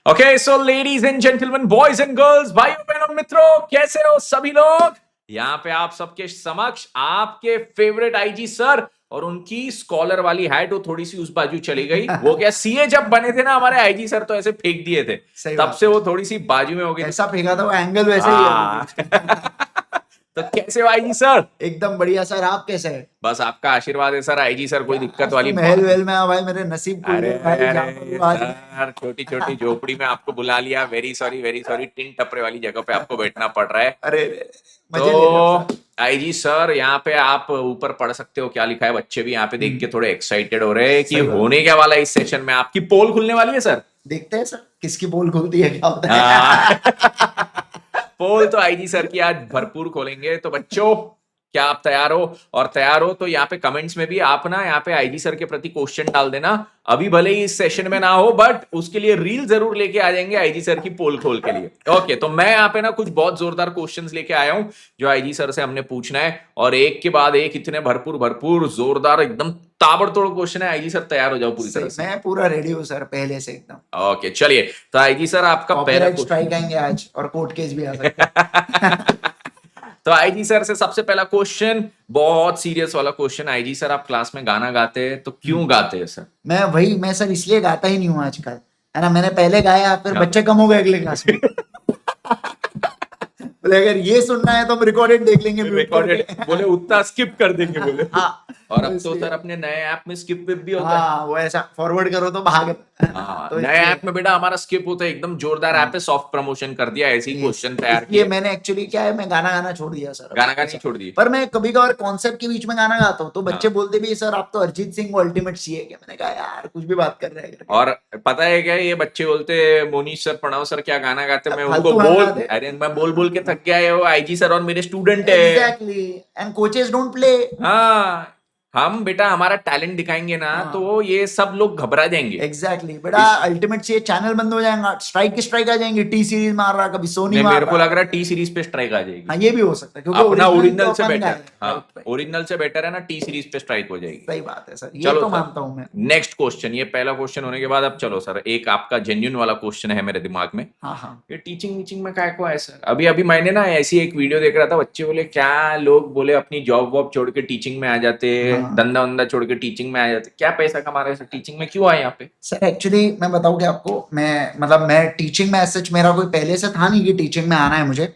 Okay so ladies and gentleman, boys and girls, भाइयों बहनों मित्रों, कैसे हो सभी लोग। यहाँ पे आप सबके समक्ष आपके फेवरेट आईजी सर और उनकी स्कॉलर वाली हैट वो थोड़ी सी उस बाजू चली गई। वो क्या सीए जब बने थे ना हमारे आईजी सर तो ऐसे फेंक दिए थे, तब से वो थोड़ी सी बाजू में हो गई। ऐसा फेंका था वो एंगल वैसे ही है। तो कैसे हो आईजी सर? एकदम बढ़िया सर, आप कैसे हैं? बस आपका आशीर्वाद है सर आईजी सर, कोई दिक्कत आज वाली तो महल बात। वहल में भाई मेरे नसीब खुल अरे गए भाई, जहाँ पर अरे हूँ आज। सर, छोटी छोटी झोपड़ी में आपको बुला लिया। वेरी सॉरी, टिन टपरे वाली जगह पे आपको बैठना पड़ रहा है। अरे मजे ले रहे हो तो सर। आईजी सर, यहाँ पे आप ऊपर पढ़ सकते हो क्या लिखा है। बच्चे भी यहाँ पे देख के थोड़े एक्साइटेड हो रहे हैं कि सही बात। होने क्या वाला है इस सेशन में। आपकी पोल खुलने वाली है सर। देखते हैं सर किसकी पोल खुलती है, क्या होता है। पोल तो आईजी सर की आज भरपूर खोलेंगे। तो बच्चों, क्या आप तैयार हो? और तैयार हो तो यहाँ पे कमेंट्स में भी आप ना यहाँ पे आईजी सर के प्रति क्वेश्चन डाल देना। अभी भले ही इस सेशन में ना हो, बट उसके लिए रील जरूर लेके आ जाएंगे आईजी सर की पोल खोल के लिए। ओके, तो मैं यहाँ पे ना कुछ बहुत जोरदार क्वेश्चंस लेके आया हूं जो आईजी सर से हमने पूछना है, और एक के बाद एक इतने भरपूर भरपूर जोरदार एकदम ताबड़तोड़ क्वेश्चन है। आईजी सर तैयार हो जाओ पूरी तरह से। मैं पूरा रेडी हूँ सर, पहले से एकदम। ओके चलिए, तो आईजी सर आपका पहला कॉपीराइट स्ट्राइक आएंगे आज और कोर्ट केस भी आ सकता है। तो आईजी सर से सबसे पहला क्वेश्चन, बहुत सीरियस वाला क्वेश्चन। आईजी सर, आप क्लास में गाना गाते हैं तो क्यों गाते हैं सर? मैं सर इसलिए गाता ही नहीं हूँ आजकल, है ना। मैंने पहले गाया, फिर हाँ। बच्चे कम हो गए अगले क्लास में। बोले अगर ये सुनना है तो हम रिकॉर्डेड देख लेंगे, म्यूट रिकॉर्डेड करके। बोले, उतना स्किप कर देंगे बोले। हाँ, और अब तो इसलिए। सर अपने नए ऐप में स्किप भी होता है। हाँ, वो ऐसा फॉरवर्ड करो तो भाग। हाँ, तो नए ऐप में बेटा हमारा स्किप होता है। एकदम जोरदार ऐप है, सॉफ्ट प्रमोशन कर दिया, ऐसे ही क्वेश्चन तैयार इसलिए किए। मैंने एक्चुअली क्या है, मैं गाना गाना छोड़ दिया सर। गाना गाना छोड़ दिए। पर मैं कभी कभार कॉन्सेप्ट के बीच में गाना गाता हूँ तो बच्चे हाँ। बोलते भी सर आप तो अरिजीत सिंह को अल्टीमेट सीए क्या। मैंने कहा यार कुछ भी बात कर रहे हैं। और पता है क्या, ये बच्चे बोलते मोनीश सर, प्रणव सर क्या गाना गाते हैं। मैं उनको फालतू गाना बोल, गाते। अरे मैं बोल बोल के थक गया है, वो आईजी सर और मेरे स्टूडेंट है। Exactly, and coaches don't play. हाँ, हम बेटा हमारा टैलेंट दिखाएंगे ना हाँ। तो ये सब लोग घबरा जाएंगे। एग्जैक्टली बेटा, अल्टीमेट से चैनल बंद हो जाएगा, स्ट्राइक आ जाएंगे। टी सीरीज मार रहा, कभी सोनी नहीं, मार मेरे को रहा। लग रहा है टी सीरीज पे स्ट्राइक आ जाएगी। हाँ, ये भी हो सकता है क्योंकि अपना ओरिजिनल तो से अपन बेटर। गाए। हाँ, राइट। ओरिजिनल से बेटर है ना, टी सीरीज पे स्ट्राइक हो जाएगी। सही बात है सर, ये चलो तो सर, मानता हूँ मैं। Next question. ये पहला क्वेश्चन होने के बाद अब चलो सर, एक आपका जेन्युइन वाला क्वेश्चन है मेरे दिमाग में। हाँ हाँ। ये टीचिंग वीचिंग में काय को है सर? अभी अभी मैंने ना ऐसी एक वीडियो देख रहा था, बच्चे बोले क्या लोग बोले अपनी जॉब वॉब छोड़ के टीचिंग में आ जाते, हाँ। धंधा वंदा छोड़ के टीचिंग में आ जाते, क्या पैसा कमा रहे सर? टीचिंग में क्यों आए यहाँ पे? सर एक्चुअली मैं बताऊँ कि आपको, मैं टीचिंग में सच मेरा कोई पहले से था नहीं कि टीचिंग में आना है मुझे।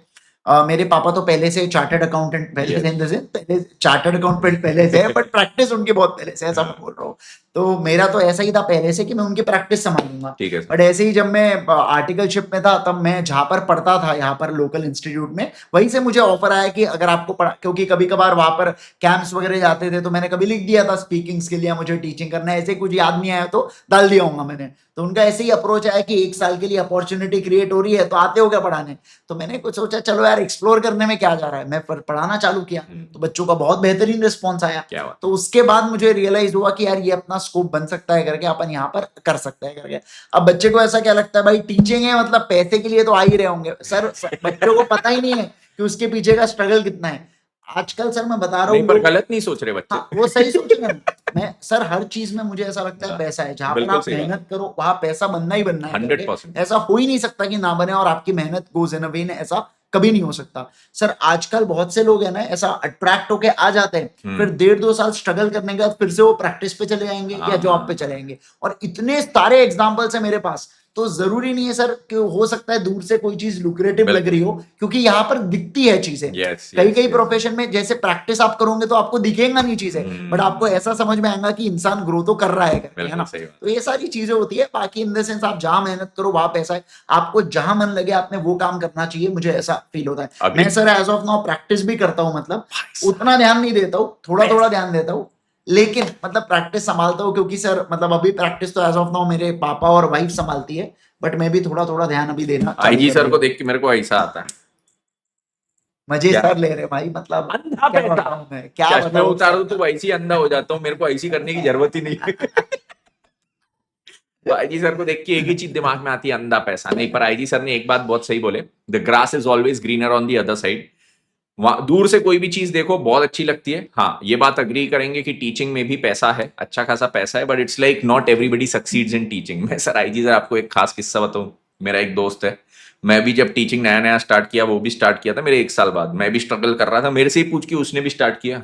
मेरे पापा तो पहले से चार्टर्ड अकाउंटेंट पहले चार्टर्ड अकाउंटेंट पहले से है, बट प्रैक्टिस उनकी बहुत पहले से है, ऐसा मैं बोल रहा हूँ। तो मेरा तो ऐसा ही था पहले से कि मैं उनकी प्रैक्टिस संभालूंगा। ठीक है सर। बट ऐसे ही जब मैं आर्टिकलशिप में था तब मैं जहाँ पर पढ़ता था, यहाँ पर लोकल इंस्टीट्यूट में, वहीं से मुझे ऑफर आया कि अगर आपको पढ़ा, क्योंकि कभी कभार वहां पर कैंप्स वगैरह जाते थे तो मैंने कभी लिख दिया था स्पीकिंग्स के लिए मुझे टीचिंग करना है, ऐसे कुछ याद नहीं आया तो डाल दिया होगा मैंने। तो उनका ऐसे ही अप्रोच आया कि 1 साल के लिए अपॉर्चुनिटी क्रिएट हो रही है तो आते हो क्या पढ़ाने। तो मैंने कुछ सोचा चलो यार एक्सप्लोर करने में क्या जा रहा है, मैं पढ़ाना चालू किया। तो बच्चों का बहुत बेहतरीन रिस्पॉन्स आया। क्या बात। तो उसके बाद मुझे रियलाइज हुआ कि यार ये अपना स्कोप बन सकता है करके, अपन यहाँ पर कर सकते हैं करके। अब बच्चे को ऐसा क्या लगता है भाई टीचिंग है मतलब पैसे के लिए तो आ ही रहे होंगे सर। बच्चों को पता ही नहीं है कि उसके पीछे का स्ट्रगल कितना है। आजकल सर मैं बता रहा हूँ, पर गलत नहीं सोच रहे बच्चे। हाँ, वो सही सोच रहे हैं। मैं सर हर चीज में मुझे ऐसा लगता है पैसा है, जहां पर बिल्कुल आप सही बात। मेहनत करो वहां पैसा बनना ही बनना है करके। 100%। ऐसा हो ही नहीं सकता कि ना बने और आपकी मेहनत गोज इन अ वेन, ऐसा कभी नहीं हो सकता। सर आजकल बहुत से लोग हैं ना ऐसा अट्रैक्ट होके आ जाते हैं, फिर 1.5-2 साल स्ट्रगल करने के बाद फिर से वो प्रैक्टिस पे चले जाएंगे या जॉब पे चले जाएंगे। और इतने सारे एग्जाम्पल्स है मेरे पास। तो जरूरी नहीं है सर कि हो सकता है दूर से कोई चीज लुक्रेटिव लग रही हो, क्योंकि यहाँ पर दिखती है चीजें। कई प्रोफेशन में जैसे प्रैक्टिस आप करोगे तो आपको दिखेगा नहीं चीजें, बट आपको ऐसा समझ में आएगा कि इंसान ग्रो तो कर रहा है करके, है ना। तो ये सारी चीजें होती है। बाकी इन द सेंस आप जहां मेहनत करो वहां पैसा है, आपको जहां मन लगे आपने वो काम करना चाहिए, मुझे ऐसा फील होता है। मैं sir as of now practice भी करता हूँ, मतलब उतना ध्यान नहीं देता हूँ, थोड़ा थोड़ा ध्यान देता हूँ, लेकिन मतलब प्रैक्टिस संभालता हूँ। क्योंकि सर मतलब अभी प्रैक्टिस तो एज ऑफ नाउ मेरे पापा और वाइफ संभालती है, बट मैं भी थोड़ा थोड़ा ध्यान अभी देना। आईजी सर को देख के मेरे को ऐसा आता है, मजे सर ले रहे भाई, मतलब अंधा क्या पैसा। बताऊं मैं, क्या चश्मे बताऊं उतार सर। दो तो वैसे ही अंधा हो जाता हूँ, मेरे को ऐसी करने की जरूरत ही नहीं है। तो आईजी सर को देख के एक ही चीज दिमाग में आती है, अंधा पैसा। नहीं, पर आईजी सर ने एक बात बहुत सही बोले, the grass is always greener on the other side. दूर से कोई भी चीज देखो बहुत अच्छी लगती है। हाँ, ये बात अग्री करेंगे कि टीचिंग में भी पैसा है, अच्छा खासा पैसा है, but it's like not everybody succeeds in teaching. मैं सर आईजी सर आपको एक खास किस्सा बताऊं। मेरा एक दोस्त है, मैं भी जब टीचिंग नया नया स्टार्ट किया, वो भी स्टार्ट किया था मेरे 1 साल बाद, मैं भी स्ट्रगल कर रहा था, मेरे से ही पूछ के उसने भी स्टार्ट किया।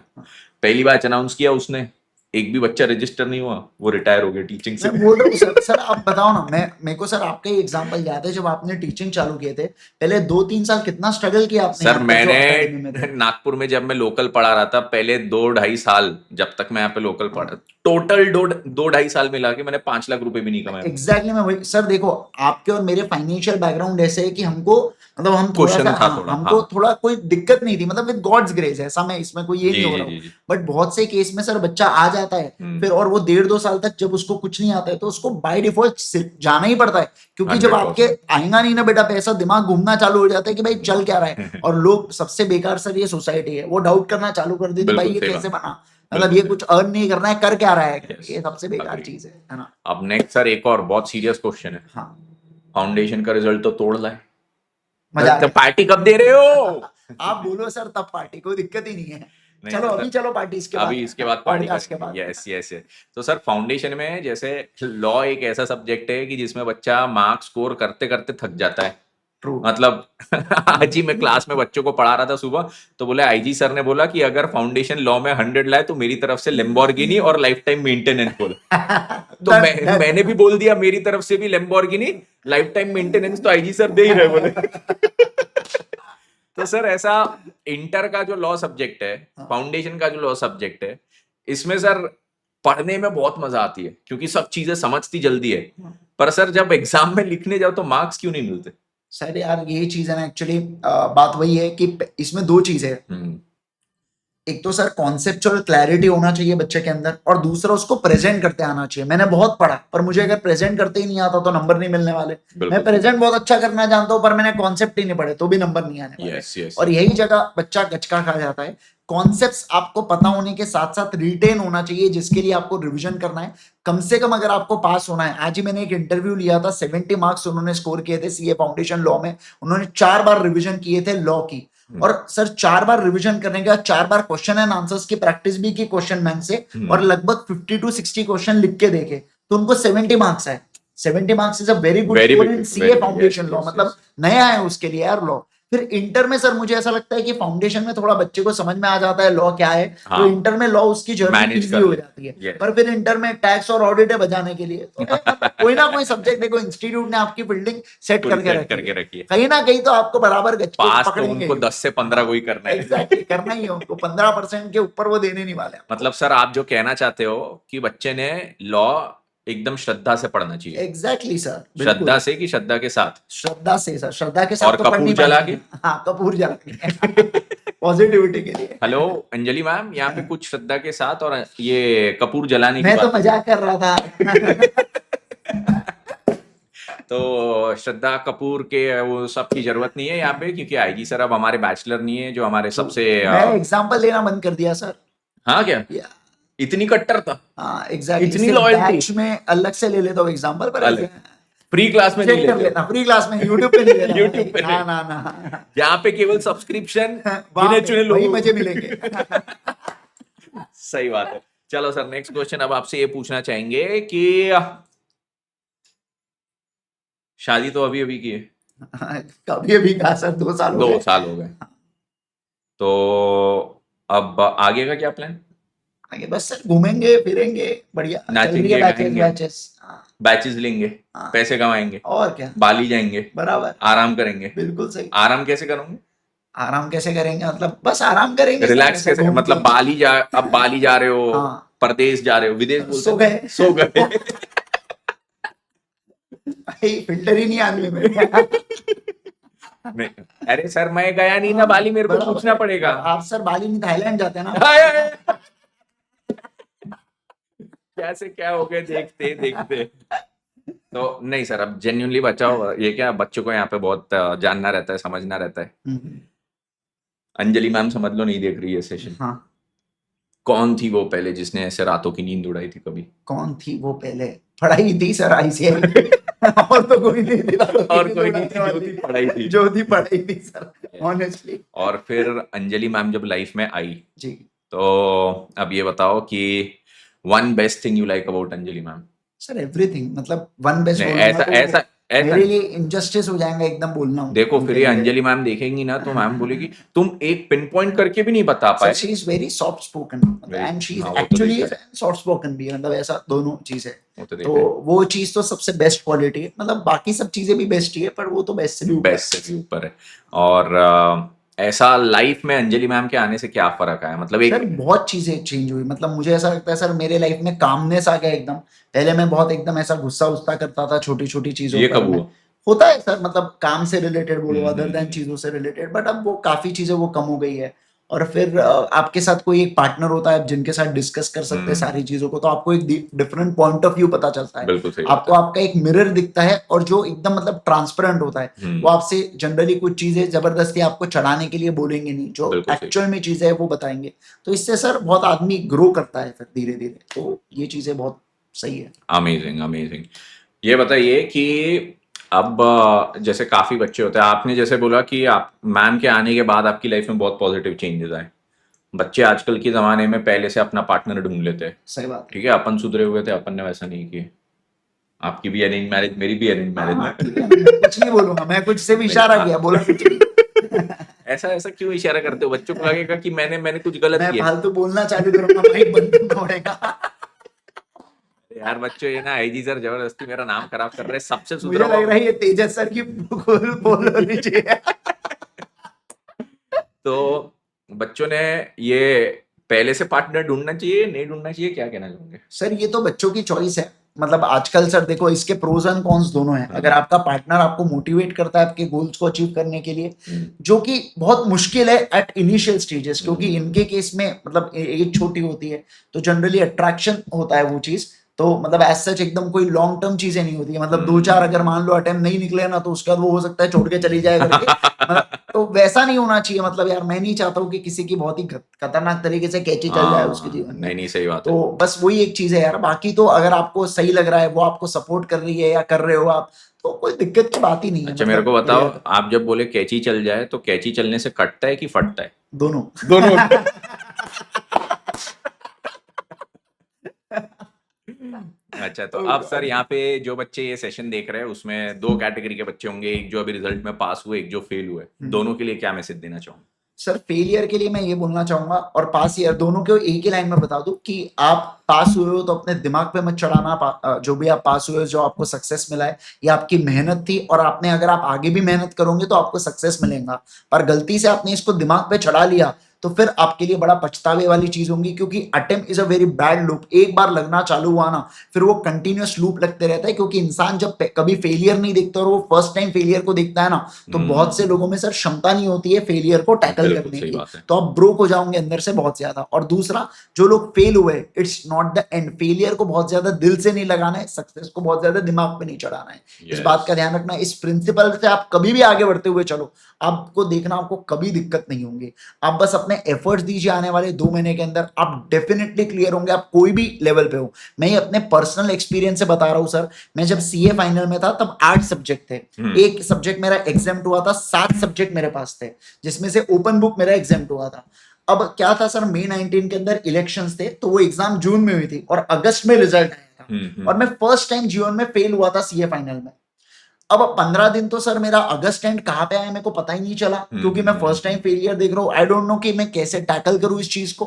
पहली बैच अनाउंस किया उसने, एक भी बच्चा रजिस्टर नहीं हुआ, वो रिटायर हो गया टीचिंग से। मैं बोल रहा हूँ सर आप बताओ ना, मैं मेरे को सर आपका ही एग्जांपल याद है जब आपने टीचिंग चालू किए थे, पहले 2-3 साल कितना स्ट्रगल किया आपने सर यहाँ पर जो एकेडमी में मैंने थे। नागपुर में जब मैं लोकल पढ़ा रहा था, पहले 2-2.5 साल, जब तक मैं यहाँ पे लोकल पढ़ा, टोटल 2-2.5 साल मिला के मैंने 5 लाख रुपए भी नहीं कमाए। एग्जैक्टली मैं वही सर, देखो आपके और मेरे फाइनेंशियल बैकग्राउंड ऐसे है कि हमको मतलब हम थोड़ा सा क्वेश्चन था हाँ, थोड़ा, हमको हाँ। थोड़ा कोई दिक्कत नहीं थी, मतलब विद गॉड्स ग्रेस ऐसा, मैं इसमें कोई ये जी नहीं हो जी रहा हूँ। जी जी। बट बहुत से केस में सर बच्चा आ जाता है फिर, और वो 1.5-2 साल तक जब उसको कुछ नहीं आता है तो उसको बाय डिफॉल्ट जाना ही पड़ता है, क्योंकि जब आपके 100%। आएगा नहीं ना बेटा पैसा, दिमाग घूमना चालू हो जाता है कि भाई चल क्या रहा है। और लोग सबसे बेकार सर ये सोसाइटी है, वो डाउट करना चालू कर देती भाई बिल्कुल ये सही कैसे बात, बना, मतलब बिल्कुल ये सही। कुछ अर्न नहीं करना है, कर क्या रहा है, यस, ये सबसे बेकार अग्री। चीज है ना। अब नेक्स्ट सर एक और बहुत सीरियस क्वेश्चन है। हाँ फाउंडेशन का रिजल्ट तो तोड़ लाए, मजा आ तो गया। पार्टी कब दे रहे हो? आप बोलो सर तब पार्टी, कोई दिक्कत ही नहीं है। नहीं चलो तो अभी सर, चलो पार्टी इसके बाद, अभी इसके बाद पार्टी पॉडकास्ट के करेंगे, बाद। Yes yes yes. तो सर फाउंडेशन में जैसे लॉ एक ऐसा सब्जेक्ट है कि जिसमें बच्चा मार्क्स स्कोर करते करते थक जाता है। ट्रू। मतलब आज ही मैं क्लास में बच्चों को पढ़ा रहा था सुबह, तो बोले आईजी सर ने बोला कि अगर फाउंडेशन लॉ में 100 लाए तो मेरी तरफ से लेम्बोर्गिनी और लाइफ टाइम मेंटेनेंस बोला। तो डन डन। मैंने भी बोल दिया मेरी तरफ से भी लेम्बोर्गिनी, लाइफ टाइम मेंटेनेंस तो आईजी सर दे ही रहे बोले। तो सर ऐसा इंटर का जो लॉ सब्जेक्ट है, फाउंडेशन का जो लॉ सब्जेक्ट है, इसमें सर पढ़ने में बहुत मजा आती है क्योंकि सब चीजें समझती जल्दी है, पर सर जब एग्जाम में लिखने जाओ तो मार्क्स क्यों नहीं मिलते? सर यार ये चीज है ना, एक्चुअली बात वही है कि इसमें दो चीजें हैं। हम्म। एक तो सर कॉन्सेप्चुअल क्लैरिटी होना चाहिए बच्चे के अंदर, और दूसरा उसको प्रेजेंट करते आना चाहिए। मैंने बहुत पढ़ा पर मुझे अगर प्रेजेंट करते ही नहीं आता तो नंबर नहीं मिलने वाले। मैं बिल्कुल। प्रेजेंट बहुत अच्छा करना जानता हूँ पर मैंने कॉन्सेप्ट ही नहीं पढ़े तो भी नंबर नहीं आने वाले। Yes yes. और यही जगह बच्चा गचका खा जाता है। कॉन्सेप्ट्स आपको पता होने के साथ साथ रिटेन होना चाहिए, जिसके लिए आपको रिवीजन करना है। कम से कम अगर आपको पास होना है, आज ही मैंने एक इंटरव्यू लिया था, 70 मार्क्स उन्होंने स्कोर किए थे सीए फाउंडेशन लॉ में। उन्होंने 4 बार रिवीजन किए थे लॉ की, और सर 4 बार रिवीजन करने के बाद 4 बार क्वेश्चन एंड आंसर्स की प्रैक्टिस भी की क्वेश्चन बैंक से, और लगभग 50 to 60 क्वेश्चन लिख के देखे, तो उनको 70 मार्क्स आए। 70 marks is a very good very score big, in CA very big, yes foundation law, yes मतलब यस। नया है उसके लिए यार लॉ। फिर इंटर में सर मुझे ऐसा लगता है कि फाउंडेशन में थोड़ा बच्चे को समझ में आ जाता है लॉ क्या है, तो हाँ, इंटर में लॉ उसकी जर्नी मैनेज इजी कर हो ले, जाती है। यस। पर फिर इंटर में टैक्स और ऑडिट है बजाने के लिए, तो मतलब कोई ना कोई सब्जेक्ट देखो इंस्टीट्यूट ने आपकी फील्डिंग सेट पूरी करके सेट रखी करके है, रखी है। कहीं ना कहीं तो आपको बराबर गचके पास तो पकड़ेंगे उनको ही। 10 से 15 को ही करना है। एग्जैक्टली करना ही है उनको, 15% के ऊपर वो देने नहीं वाले आपको। मतलब सर आप जो कहना चाहते हो कि बच्चे ने लॉ एकदम श्रद्धा से पढ़ना चाहिए। एग्जैक्टली सर, श्रद्धा बिल्कुल। से कि श्रद्धा के साथ? श्रद्धा से सर, श्रद्धा के साथ और तो पढ़ कपूर नहीं जला पाएंगे। के? हाँ कपूर जला के पॉजिटिविटी के लिए। हेलो अंजलि मैम, यहाँ पे कुछ श्रद्धा के साथ और ये कपूर जलाने की मैं तो बात मजाक कर रहा था। तो श्रद्धा कपूर के वो सब की जरूरत नहीं है यहाँ पे, क्योंकि आईजी सर अब हमारे बैचलर नहीं है जो हमारे सबसे मैं एग्जाम्पल लेना बंद कर दिया सर। हाँ क्या? या, इतनी कट्टरता, हाँ एग्जैक्टली, इतनी सिर्फ लॉयल्टी? बैच में अलग से ले लेता हूँ एग्जाम्पल, पर ऐसे अलग फ्री क्लास में नहीं चेक कर लेते हो? लेना, फ्री क्लास में यूट्यूब पे नहीं ले रहा यूट्यूब पे ना नहीं, ना ना। यहाँ पे केवल सब्सक्रिप्शन वहां गिने पे चुने वही लोगों मजे को। मिलेंगे। सही बात है। चलो सर नेक्स्ट क्वेश्चन अब आपसे ये पूछना चाहेंगे कि शादी तो अभी अभी की है, कभी अभी कहा सर, 2 साल हो 2 गए। साल हो गए, तो अब आगे का क्या प्लान? आगे बस सर घूमेंगे फिरेंगे, बढ़िया चल रही है नाचेंगे बैचेस गाएंगे, बैचेस। बैचेस लेंगे, हाँ, पैसे कमाएंगे, और क्या, बाली जाएंगे, बराबर, आराम करेंगे। बिल्कुल सही। आराम कैसे करोगे? आराम कैसे करेंगे मतलब बस आराम करेंगे सर, रिलैक्स ऐसे कैसे, घूम मतलब के। बाली जा, अब बाली जा रहे हो, हाँ, परदेश जा रहे हो, विदेश बोलते सो हैं ना? गए। सो गए। भाई फिल्टर ही नहीं आदमी में। नहीं, अरे सर मैं गया नहीं ना बाली, मेरे को बराबर पूछना है। पड़ेगा। आप सर बाली नहीं थाईलैंड जाते हैं ना। हाय, हाय। कैसे क्या हो गए देखते देखते। तो नहीं सर, अब जेन्युइनली बचाओ, ये क्या बच्चों को यहाँ पे बहुत जानना रहता है, समझना रहता है। अंजलि मैम समझ लो नहीं देख रही है सेशन। हाँ, कौन थी वो पहले जिसने ऐसे रातों की नींद उड़ाई थी कभी? कौन थी वो पहले? पढ़ाई थी सर आईसीआई। और तो कोई नहीं थी, और कोई नहीं थी, जो थी पढ़ाई थी। जो थी पढ़ाई थी सर, ऑनेस्टली। और फिर अंजलि मैम जब लाइफ में आई, जी तो अब ये बताओ कि one best thing you like about Anjali ma'am? Sir, everything, मतलब वन बेस्ट नहीं, बोलूंगा ऐसा तो ऐसा ऐसा मेरे लिए इनजस्टिस हो जाएगा एकदम बोलना देखो उनके फिर ये लिए। अंजलि मैम देखेंगी ना तो मैम बोलेगी तुम एक पिन पॉइंट करके भी नहीं बता सर पाए। She is very soft spoken Very- and she is हाँ वो तो एक्चुअली देखा है, सॉफ्ट स्पोकन भी है, मतलब ऐसा दोनों चीज है। वो तो तो देखा है। वो चीज तो सबसे बेस्ट क्वालिटी है, मतलब बाकी सब चीजें भी बेस्ट ही है पर वो तो बेस्ट से भी ऊपर बेस्ट से भी ऊपर है। और ऐसा लाइफ में अंजलि मैम के आने से क्या फर्क आया, मतलब है। एक सर बहुत चीजें चेंज हुई, मतलब मुझे ऐसा लगता है सर मेरे लाइफ में कामनेस आ गया एकदम। पहले मैं बहुत एकदम ऐसा गुस्सा उस्सा करता था छोटी छोटी चीजों ये पर कब मैं। हुआ? होता है सर, मतलब काम से रिलेटेड बोलो, अदर देन हम्म। चीजों से रिलेटेड, बट अब वो काफी चीजें वो कम हो गई है। और फिर आपके साथ कोई एक पार्टनर होता है जिनके साथ डिस्कस कर सकते हैं सारी चीजों को, तो आपको एक डिफरेंट पॉइंट ऑफ व्यू पता चलता है। बिल्कुल सही बात आपको आपका एक मिरर दिखता है और जो एकदम मतलब ट्रांसपेरेंट होता है। है। वो आपसे जनरली कुछ चीजें जबरदस्ती आपको चढ़ाने के लिए बोलेंगे नहीं, जो बिल्कुल सही। एक्चुअल में चीजें है वो बताएंगे। तो इससे सर बहुत आदमी ग्रो करता है फिर धीरे धीरे, तो ये चीजें बहुत सही है। Amazing amazing. ये बताइए कि अब जैसे काफी बच्चे होते हैं, आपने जैसे बोला कि आप मैम के आने के बाद आपकी लाइफ में बहुत पॉजिटिव चेंजेस आए। बच्चे आजकल के जमाने में पहले से अपना पार्टनर ढूंढ लेते हैं। सही बात है। ठीक है, अपन सुधरे हुए थे, अपन ने वैसा नहीं किया। आपकी भी अरेंज मैरिज, मेरी भी अरेंज हाँ मैरिज हाँ में ठीक है, मैं कुछ नहीं बोलूंगा, मैं कुछ से भी मेरे इशारा किया, बोला कुछ हाँ। नहीं। ऐसा ऐसा क्यों इशारा करते हो, बच्चों को लगेगा कि मैंने मैंने कुछ गलत मैं किया। फालतू बोलना चालू करूंगा, माइक बंद करना पड़ेगा। यार बच्चों, ये ना आईजी सर जबरदस्ती मेरा नाम खराब कर रहे हैं, सबसे सुधरा मुझे लग हुआ। रहा है ये तेजस सर की बोल होनी चाहिए। तो बच्चों ने ये पहले से पार्टनर ढूंढना चाहिए, नहीं ढूंढना चाहिए, क्या कहना चाहोगे? सर ये तो बच्चों की चॉइस है, मतलब आजकल सर देखो इसके प्रोज एंड कॉन्स दोनों हैं। अगर आपका पार्टनर आपको मोटिवेट करता है आपके गोल्स को अचीव करने के लिए, जो कि बहुत मुश्किल है एट इनिशियल स्टेजेस, क्योंकि इनके केस में मतलब एज छोटी होती है, तो जनरली अट्रैक्शन होता है वो चीज। तो मतलब एज सच एकदम कोई लॉन्ग टर्म चीजें नहीं होती है, मतलब दो चार अगर मान लो अटेम्प्ट नहीं निकले ना, तो उसके बाद वो हो सकता है छोड़ के चली जाए करके, मतलब तो वैसा नहीं होना चाहिए। मतलब यार मैं नहीं चाहता हूँ कि किसी की बहुत ही खतरनाक तरीके से कैची चल जाए उसके जीवन में। नहीं नहीं, सही बात तो है। बस वही एक चीज है यार, बाकी तो अगर आपको सही लग रहा है, वो आपको सपोर्ट कर रही है या कर रहे हो आप, तो कोई दिक्कत की बात ही नहीं है, अच्छा मेरे मतलब को बताओ, बढ़िया है। आप जब बोले कैची चल जाए तो कैची चलने से कटता है कि फटता है? दोनों। दोनों। अच्छा तो अब सर यहाँ पे जो बच्चे ये सेशन देख रहे हैं उसमें दो कैटेगरी के बच्चे होंगे, एक जो अभी रिजल्ट में पास हुए, एक जो फेल हुए। दोनों के लिए क्या मैसेज देना चाहूंगा? सर फेलियर के लिए मैं ये बोलना चाहूंगा, और पास ईयर दोनों को एक ही लाइन में बता दूं कि आप पास हुए हो तो अपने दिमाग पे मत चढ़ाना। जो भी आप पास हुए हो, जो आपको सक्सेस मिला है, ये आपकी मेहनत थी, और आपने अगर आप आगे भी मेहनत करोगे तो आपको सक्सेस मिलेगा। पर गलती से आपने इसको दिमाग पे चढ़ा लिया तो फिर आपके लिए बड़ा पछतावे वाली चीज होगी, क्योंकि attempt is a very bad loop. एक बार लगना चालू हुआ ना, फिर वो कंटिन्यूअस लूप लगते रहता है, क्योंकि इंसान जब कभी फेलियर नहीं देखता और वो फर्स्ट टाइम फेलियर को देखता है ना, तो बहुत से लोगों में सर क्षमता नहीं होती है फेलियर को टैकल बिल्कुल करने सही की, बात है। तो आप ब्रोक हो जाओगे अंदर से बहुत ज्यादा। और दूसरा, जो लोग फेल हुए, it's not the end. Failure को बहुत ज्यादा दिल से नहीं लगाना है, सक्सेस को बहुत ज्यादा दिमाग पे नहीं चढ़ाना है। इस बात यस। का ध्यान रखना। इस प्रिंसिपल से आप कभी भी आगे बढ़ते हुए चलो, आपको देखना आपको कभी दिक्कत नहीं होंगी। आप बस अपने एफर्ट्स दीजिए, आने वाले 2 महीने के अंदर आप डेफिनेटली क्लियर होंगे, आप कोई भी लेवल पे हो। मैं ये अपने पर्सनल एक्सपीरियंस से बता रहा हूं सर। मैं जब सीए फाइनल में था तब 8 सब्जेक्ट थे, एक सब्जेक्ट मेरा एग्जाम हुआ था, 7 सब्जेक्ट मेरे पास थे, जिसमें से ओपन बुक मेरा एग्जाम हुआ था। अब क्या था सर, मई 19 के अंदर इलेक्शंस थे, तो वो एग्जाम जून में हुई थी और अगस्त में रिजल्ट आया था, और मैं फर्स्ट टाइम जीवन में फेल हुआ था सीए फाइनल में। अब 15 दिन तो सर मेरा अगस्त एंड कहां पे आया मेरे को पता ही नहीं चला, क्योंकि मैं फर्स्ट टाइम फेलियर देख रहा हूं। आई डोंट नो कि मैं कैसे टैकल करूं इस चीज को।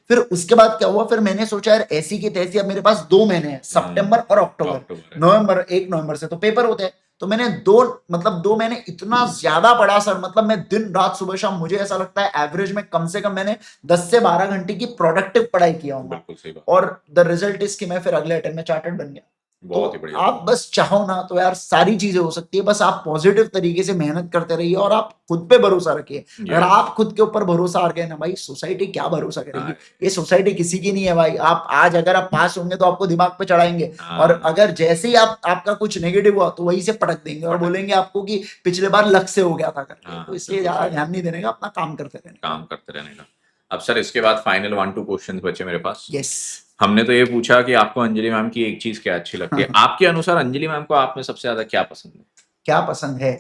फिर उसके बाद क्या हुआ, फिर मैंने सोचा यार ऐसी की तैसी, अब मेरे पास 2 महीने हैं, सितंबर और अक्टूबर। नवंबर 1 नवंबर से तो पेपर होते हैं, तो मैंने 2 महीने इतना ज्यादा पढ़ा सर, मतलब मैं दिन रात सुबह शाम, मुझे ऐसा लगता है एवरेज में कम से कम मैंने 10 से 12 घंटे की प्रोडक्टिव पढ़ाई किया हूँ। बिल्कुल सही बात। और द रिजल्ट इज कि मैं फिर अगले अटेम्प्ट में चार्टर्ड बन गया। बहुत ही तो बढ़िया। आप बस चाहो ना तो यार सारी चीजें हो सकती है, बस आप पॉजिटिव तरीके से मेहनत करते रहिए और आप खुद पे भरोसा रखिए। अगर आप खुद के ऊपर भरोसा आ गए ना भाई, सोसाइटी क्या भरोसा करेगी? ये सोसाइटी किसी की नहीं है भाई। आप आज अगर आप पास होंगे तो आपको दिमाग पे चढ़ाएंगे, और अगर जैसे ही आपका कुछ नेगेटिव हुआ तो वहीं से पटक देंगे और बोलेंगे आपको कि पिछले बार लक से हो गया था करके। तो इसलिए ज्यादा ध्यान नहीं देने का, अपना काम करते रहने का। काम करते रहने का। अब सर इसके बाद फाइनल 1-2 क्वेश्चंस बचे मेरे पास। यस। हमने तो ये पूछा कि आपको अंजलि मैम की एक चीज क्या अच्छी लगती है, आपके अनुसार अंजलि मैम को आप में सबसे ज्यादा क्या पसंद है? क्या पसंद है?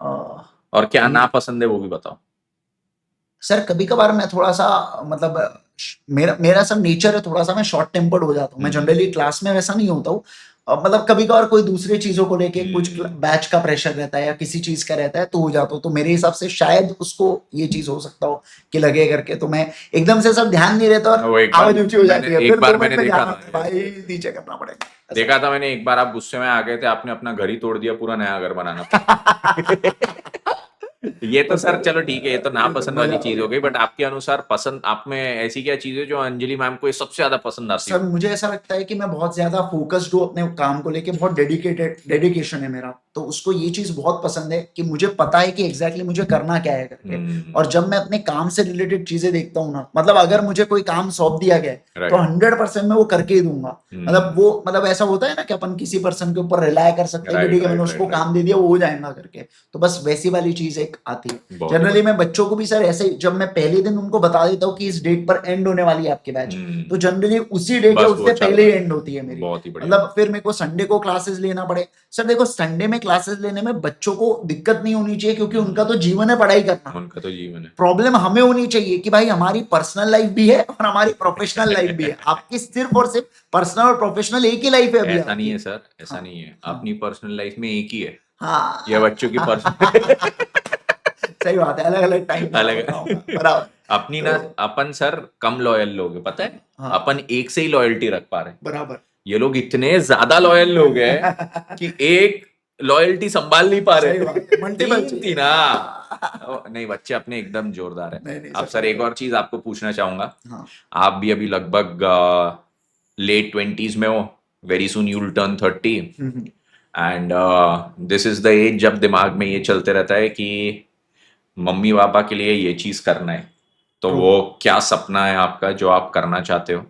और क्या ना पसंद है वो भी बताओ। सर कभी कभार मैं थोड़ा सा, मतलब मेरा मेरा सब नेचर है, थोड़ा सा मैं शॉर्ट टेम्पर्ड हो जाता हूँ। मैं जनरली क्लास में वैसा नहीं होता हूँ, मतलब कभी कभार कोई दूसरी चीजों को लेके कुछ बैच का प्रेशर रहता है या किसी चीज का रहता है तो हो जाता हो, तो मेरे हिसाब से शायद उसको ये चीज हो सकता हो कि लगे करके, तो मैं एकदम से सब ध्यान नहीं रहता और वो एक बार आवाज ऊंची हो जाती है, एक फिर बार 2 मिनट मैंने में देखा ध्यान था, आता है, भाई नीचे करना पड़ेगा ऐसा। देखा था मैंने एक बार, आप गुस्से में आ गए थे, आपने अपना घर ही तोड़ दिया, पूरा नया घर बनाना पड़ा। ये तो सर चलो ठीक है, ये तो नापसंद वाली चीज हो गई, बट आपके अनुसार पसंद, आप में ऐसी क्या चीज है जो अंजलि मैम को ये सबसे ज्यादा पसंद आती सर है? मुझे ऐसा लगता है कि मैं बहुत ज्यादा फोकस्ड हूँ अपने काम को लेके, बहुत डेडिकेशन है मेरा, तो उसको ये चीज बहुत पसंद है कि मुझे पता है कि एग्जैक्टली मुझे करना क्या है करके। और जब मैं अपने काम से रिलेटेड चीजें देखता हूँ ना, मतलब अगर मुझे कोई काम सौंप दिया गया है तो 100% मैं वो करके ही दूंगा। मतलब वो मतलब ऐसा होता है ना कि अपन किसी पर्सन के ऊपर रिलाय कर सकते हैं कि ठीक है मैंने उसको काम दे दिया वो हो जाएगा करके, तो बस वैसी वाली चीज एक आती है। जनरली मैं बच्चों को भी सर ऐसे ही, जब मैं पहले दिन उनको बता देता हूँ कि इस डेट पर एंड होने वाली है आपकी बैच, तो जनरली उसी डेट या उससे पहले ही एंड होती है मेरी। बहुत ही बढ़िया। मतलब फिर मेरे को संडे को क्लासेस लेना पड़े, सर देखो संडे में क्लासेस लेने में बच्चों को दिक्कत नहीं होनी चाहिए क्योंकि उनका तो जीवन है पढ़ाई करना, उनका तो जीवन है। प्रॉब्लम हमें होनी चाहिए कि भाई हमारी पर्सनल लाइफ भी है और हमारी प्रोफेशनल लाइफ भी है। आपकी सिर्फ और सिर्फ पर्सनल और प्रोफेशनल एक ही लाइफ है अभी ऐसा नहीं आपकी। है सर, ऐसा हाँ, नहीं है, हाँ, अपनी पर्सनल लाइफ में एक ही है, हाँ, ये बच्चों की पर्सनल सही बात है, अलग अलग टाइम अलग बराबर। अपनी ना, अपन सर कम लॉयल लोग हैं, पता है, हाँ, अपन एक से ही लॉयल्टी रख पा रहे हैं, बराबर। ये लोग इतने ज्यादा लॉयल लोग हैं कि एक लॉयल्टी संभाल नहीं पा सही रहे। बात है, मल्टीपल तीन चाहिए। थी ना। नहीं बच्चे अपने एकदम जोरदार है। नहीं नहीं अब सर एक और चीज आपको पूछना चाहूंगा, हाँ, आप भी अभी लगभग लेट 20s में हो, very soon you will turn 30, and this is the age जब दिमाग में ये चलते रहता है कि मम्मी पापा के लिए ये चीज करना है, तो ट्रू। वो क्या सपना है आपका जो आप करना चाहते हो?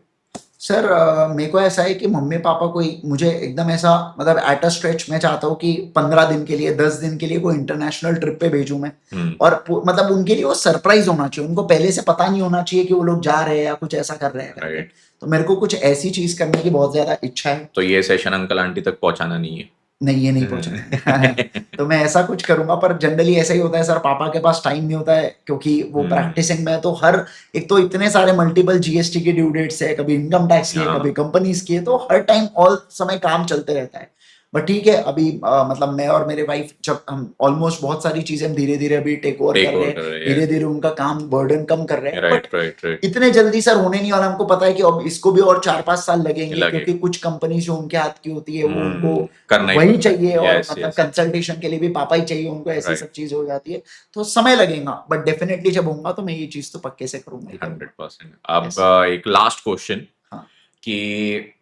सर मेरे को ऐसा है कि मम्मी पापा को मुझे एकदम ऐसा मतलब एट अ स्ट्रेच मैं चाहता हूँ कि 15 दिन के लिए 10 दिन के लिए कोई इंटरनेशनल ट्रिप पे भेजूं मैं। और मतलब उनके लिए वो सरप्राइज होना चाहिए, उनको पहले से पता नहीं होना चाहिए कि वो लोग जा रहे हैं या कुछ ऐसा कर रहे हैं करके। राइट। तो मेरे को कुछ ऐसी चीज करने की बहुत ज्यादा इच्छा है। तो ये सेशन अंकल आंटी तक पहुंचाना नहीं है? नहीं ये नहीं पहुंचना। तो मैं ऐसा कुछ करूंगा, पर जनरली ऐसा ही होता है सर, पापा के पास टाइम नहीं होता है क्योंकि वो प्रैक्टिसिंग में है, तो हर एक तो इतने सारे मल्टीपल जीएसटी के ड्यू डेट्स है, कभी इनकम टैक्स की है, कभी कंपनीज की है, तो हर टाइम ऑल समय काम चलते रहता है। बट ठीक है अभी मतलब मैं और मेरे वाइफ जब हम ऑलमोस्ट बहुत सारी चीजें हम धीरे धीरे अभी टेक ओवर कर रहे हैं, धीरे धीरे उनका काम बर्डन कम कर रहे हैं। Right but right right. इतने जल्दी सर होने नहीं वाला, हमको पता है कि अब इसको भी और 4-5 साल लगेंगे क्योंकि कुछ कंपनी जो उनके हाथ की होती है वो उनको करना ही वही पड़ता है। चाहिए, और Yes, मतलब yes. कंसल्टेशन के लिए भी पापा ही चाहिए उनको, ऐसी Right. सब चीज हो जाती है, तो समय लगेगा। बट डेफिनेटली जब होगा तो मैं ये चीज तो पक्के से करूंगा ही करूंगा। 100%। अब Yes. एक लास्ट क्वेश्चन हाँ, कि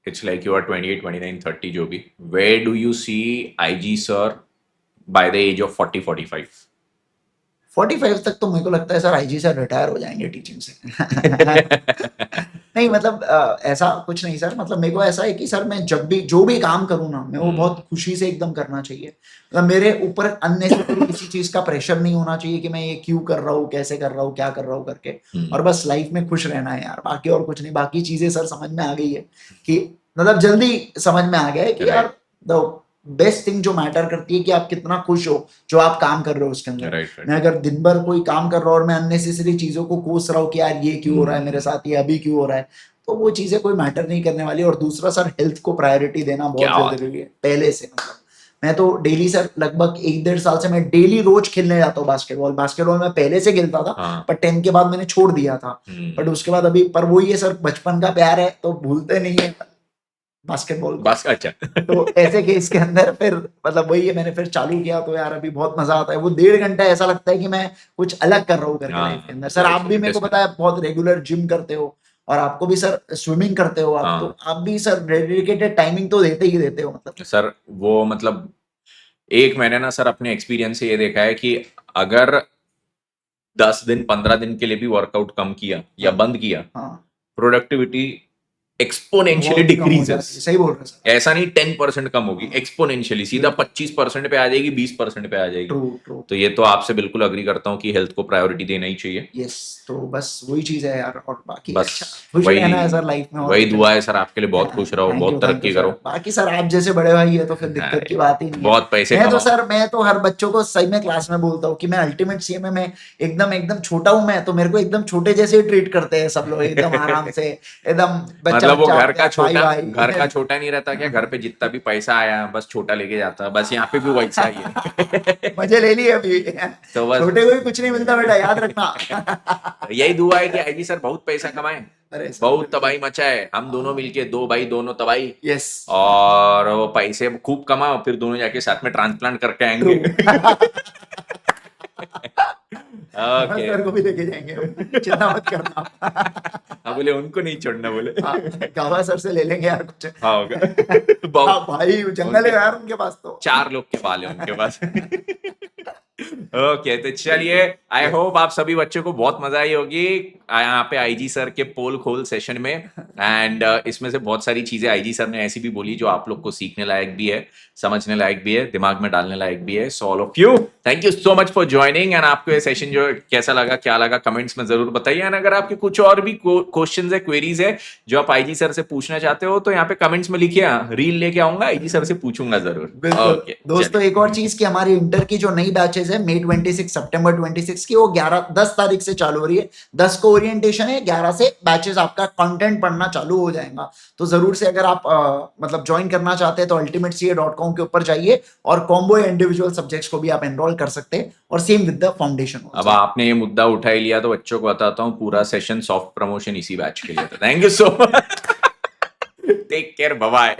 इट्स लाइक यू आर 28 29 30 जो भी, where do you see IG sir by the age of 40 45? 45 तक तो मेरे को लगता है सर आईजी सर रिटायर हो जाएंगे टीचिंग से। नहीं मतलब ऐसा कुछ नहीं सर, मतलब मेरे को ऐसा है कि सर मैं जब भी जो भी काम करूँ ना, मैं वो बहुत खुशी से एकदम करना चाहिए। मतलब मेरे ऊपर अननेसेसरी किसी चीज का प्रेशर नहीं होना चाहिए कि मैं ये क्यों कर रहा हूँ, कैसे कर रहा हूँ, क्या कर रहा हूँ करके। और बस लाइफ में खुश रहना है यार, बाकी और कुछ नहीं। बाकी चीजें सर समझ में आ गई है कि मतलब जल्दी समझ में आ गया है कि यार द बेस्ट थिंग जो मैटर करती है कि आप कितना खुश हो जो आप काम कर रहे हो उसके अंदर। मैं अगर दिन भर कोई काम कर रहा हूँ और मैं अननेसेसरी चीजों को कोस रहा हूँ कि यार ये क्यों हो रहा है मेरे साथ, ये अभी क्यों हो रहा है, तो वो चीजें कोई मैटर नहीं करने वाली। और दूसरा सर हेल्थ को प्रायोरिटी देना बहुत जरूरी है पहले से। मतलब मैं तो डेली सर लगभग 1-1.5 साल से मैं डेली रोज खेलने जाता हूँ बास्केटबॉल। बास्केटबॉल मैं पहले से खेलता था, पर 10 के बाद मैंने छोड़ दिया था। बट उसके बाद अभी पर वही है सर, बचपन का प्यार है तो भूलते नहीं है बास्केटबॉल को। अच्छा। तो ऐसे केस के अंदर फिर मतलब वही है, मैंने फिर चालू किया तो यार अभी बहुत मजा आता है। वो 1.5 घंटा ऐसा लगता है कि मैं कुछ अलग कर रहा हूँ करके लाइफ के अंदर। सर आप भी मेरे को पता है बहुत रेगुलर जिम करते हो और आपको भी सर स्विमिंग करते हो आप, तो आप भी सर डेडिकेटेड टाइमिंग तो देते ही देते हो। मतलब सर वो मतलब एक मैंने ना सर अपने एक्सपीरियंस से ये देखा है कि अगर 10 दिन 15 दिन के लिए भी वर्कआउट कम किया या बंद किया, प्रोडक्टिविटी एक्सपोनेंशियली डिक्रीजेस। सही बोल रहे सर, ऐसा नहीं 10% कम होगी, एक्सपोनेंशियली सीधा 25% पे आ जाएगी, 20% पे आ जाएगी। ट्रू। तो ये तो आपसे बिल्कुल अग्री करता हूँ कि हेल्थ को प्रायोरिटी देना ही चाहिए। यस, तो बस वही चीज है यार। और बाकी बस अच्छा खुश रहना है सर लाइफ में। वही दुआ है सर आपके लिए, बहुत खुश रहो, बहुत तरक्की करो। बाकी सर आप जैसे बड़े भाई है तो फिर दिक्कत की बात ही नहीं है। बहुत पैसे मैं तो सर मैं तो हर बच्चों को सही में क्लास में बोलता हूँ कि मैं अल्टीमेट सीएम है, मैं एकदम छोटा हूँ मैं, तो मेरे को एकदम छोटे जैसे ही ट्रीट करते हैं सब लोग, एकदम आराम से एकदम बच्चे मतलब वो घर का भाई छोटा भाई। घर का छोटा नहीं रहता क्या, घर पे जितना भी पैसा आया बस छोटा लेके जाता, बस यहाँ पे भी वैसा ही है। मजे ले लिए अभी। तो बस छोटे को भी कुछ नहीं मिलता बेटा, याद रखना। यही दुआ है कि आईजी सर बहुत पैसा कमाए, अरे सर, बहुत बिल्कुल। तबाही मचाए, हम दोनों मिलके, दो भाई दोनों तबाही, यस, और वो पैसे खूब कमाओ, फिर दोनों जाके साथ में ट्रांसप्लांट करके ट्रू। आएंगे। ओके। सर को भी लेके जाएंगे, चिंता मत करना। हाँ बोले उनको नहीं छोड़ना बोले। हाँ, गावा सर से ले लेंगे यार कुछ। हाँ होगा। हाँ बहुत भाई, जंगल है यार उनके पास तो। 4 लोग के बाल है उनके पास। ओके, तो चलिए, आई होप आप सभी बच्चों को बहुत मजा आई होगी यहाँ पे आईजी सर के पोल खोल सेशन में। एंड इसमें से बहुत सारी चीजें आईजी सर ने ऐसी भी बोली जो आप लोग को सीखने लायक भी है, समझने लायक भी है, दिमाग में डालने लायक भी है। So all of you, thank you so much for joining. And आपको ये सेशन जो कैसा लगा, क्या लगा, कमेंट्स में जरूर बताइए। एंड अगर आपके कुछ और भी क्वेश्चंस है, क्वेरीज है जो आप आईजी सर से पूछना चाहते हो, तो यहाँ पे कमेंट्स में लिखिए, रील लेके आऊंगा, आईजी सर से पूछूंगा जरूर। बिल्कुल ओके दोस्तों, एक और चीज की हमारी इंटर की जो नई बैचेस है मई 26 सितंबर 26 की, वो 10 तारीख से चालू हो रही है। 10 को ओरिएंटेशन है, 11 से बैचेस आपका कंटेंट पढ़ना चालू हो जाएगा। तो जरूर से अगर आप मतलब ज्वाइन करना चाहते हैं तो ultimatecA.com के ऊपर जाइए, और कॉम्बो या इंडिविजुअल सब्जेक्ट्स को भी आप एनरोल कर सकते हैं, और सेम विद द फाउंडेशन। अब आपने ये मुद्दा उठा ही लिया तो बच्चों को बताता हूँ, पूरा सेशन सॉफ्ट प्रमोशन इसी बैच के लिए था। Thank you so much, take care, bye bye.